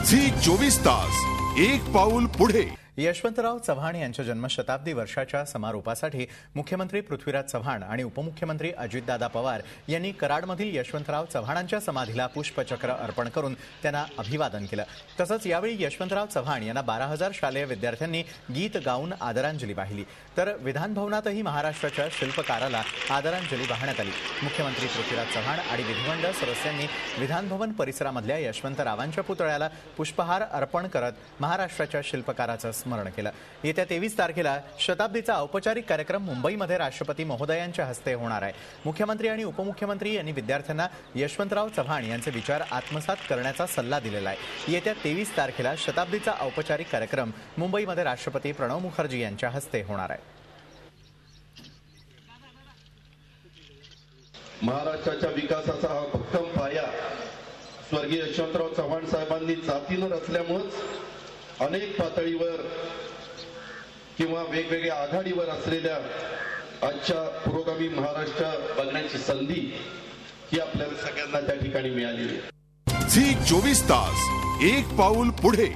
Zee 24 तास एक पाऊल पुढे। यशवंतराव चव्हाण यांच्या जन्मशताब्दी वर्षाच्या समारोपासाठी मुख्यमंत्री पृथ्वीराज चव्हाण आणि उपमुख्यमंत्री अजितदादा पवार यांनी कराडमधील यशवंतराव चव्हाणांच्या समाधीला पुष्पचक्र अर्पण करून त्यांना अभिवादन केलं। तसंच यावेळी यशवंतराव चव्हाण यांना 12,000 शालेय विद्यार्थ्यांनी गीत गाऊन आदरांजली वाहिली, तर विधान भवनातही महाराष्ट्राच्या शिल्पकाराला आदरांजली वाहण्यात आली। मुख्यमंत्री पृथ्वीराज चव्हाण आणि विधिमंडळ सदस्यांनी विधान भवन परिसरामधल्या यशवंतरावांच्या पुतळ्याला पुष्पहार अर्पण करत महाराष्ट्राच्या शिल्पकाराचं स्मरण केलं। येत्या 23 तारखेला शताब्दीचा औपचारिक कार्यक्रम मुंबईमध्ये राष्ट्रपती महोदयांच्या हस्ते होणार आहे। मुख्यमंत्री आणि उपमुख्यमंत्री यांनी विद्यार्थ्यांना यशवंतराव चव्हाण यांचे विचार आत्मसात करण्याचा सल्ला दिलेला आहे। येत्या 23 तारखेला शताब्दीचा औपचारिक कार्यक्रम मुंबईमध्ये राष्ट्रपती प्रणव मुखर्जी यांच्या हस्ते होणार आहे। महाराष्ट्राच्या विकासाचा हा भक्कम पाया स्वर्गीय यशवंतराव चव्हाण साहेबांनी जातीनं रचल्यामुळेच अनेक पातळीवर किंवा वेगवेगळ्या आघाडीवर असलेल्या आजच्या पुरोगामी महाराष्ट्र बघण्याची संधी ही आपल्याला सगळ्यांना त्या ठिकाणी मिळाली आहे। झी 24 तास एक पाऊल पुढे।